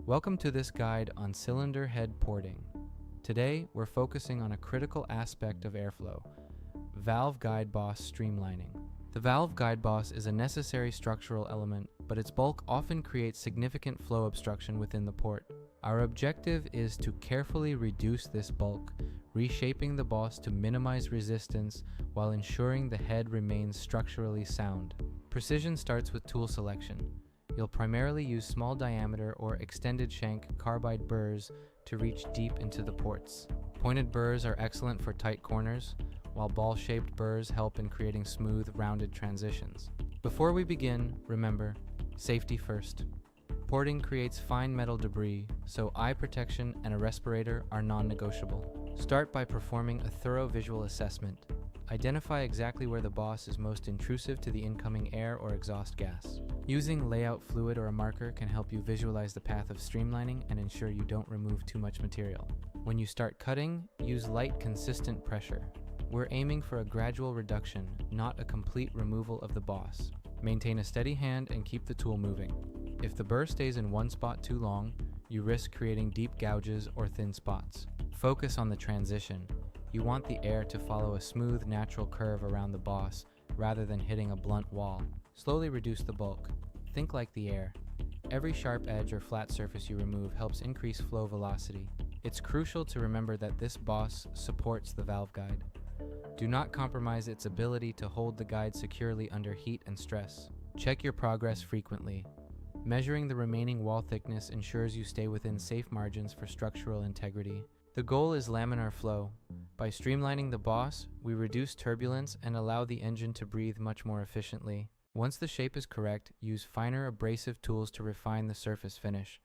Welcome to this guide on cylinder head porting. Today, we're focusing on a critical aspect of airflow, valve guide boss streamlining. The valve guide boss is a necessary structural element, but its bulk often creates significant flow obstruction within the port. Our objective is to carefully reduce this bulk, reshaping the boss to minimize resistance while ensuring the head remains structurally sound. Precision starts with tool selection. You'll primarily use small diameter or extended shank carbide burrs to reach deep into the ports. Pointed burrs are excellent for tight corners, while ball-shaped burrs help in creating smooth, rounded transitions. Before we begin, remember, safety first. Porting creates fine metal debris, so eye protection and a respirator are non-negotiable. Start by performing a thorough visual assessment. Identify exactly where the boss is most intrusive to the incoming air or exhaust gas. Using layout fluid or a marker can help you visualize the path of streamlining and ensure you don't remove too much material. When you start cutting, use light, consistent pressure. We're aiming for a gradual reduction, not a complete removal of the boss. Maintain a steady hand and keep the tool moving. If the burr stays in one spot too long, you risk creating deep gouges or thin spots. Focus on the transition. You want the air to follow a smooth, natural curve around the boss rather than hitting a blunt wall. Slowly reduce the bulk. Think like the air. Every sharp edge or flat surface you remove helps increase flow velocity. It's crucial to remember that this boss supports the valve guide. Do not compromise its ability to hold the guide securely under heat and stress. Check your progress frequently. Measuring the remaining wall thickness ensures you stay within safe margins for structural integrity. The goal is laminar flow. By streamlining the boss, we reduce turbulence and allow the engine to breathe much more efficiently. Once the shape is correct, use finer abrasive tools to refine the surface finish.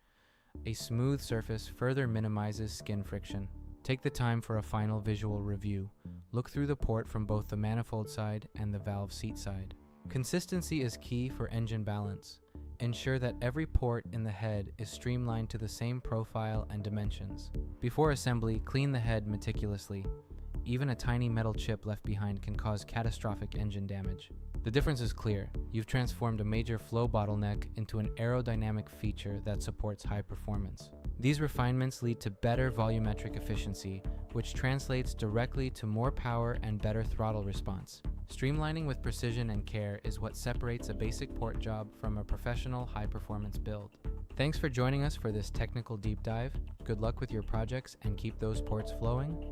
A smooth surface further minimizes skin friction. Take the time for a final visual review. Look through the port from both the manifold side and the valve seat side. Consistency is key for engine balance. Ensure that every port in the head is streamlined to the same profile and dimensions. Before assembly, clean the head meticulously. Even a tiny metal chip left behind can cause catastrophic engine damage. The difference is clear. You've transformed a major flow bottleneck into an aerodynamic feature that supports high performance. These refinements lead to better volumetric efficiency, which translates directly to more power and better throttle response. Streamlining with precision and care is what separates a basic port job from a professional high-performance build. Thanks for joining us for this technical deep dive. Good luck with your projects and keep those ports flowing.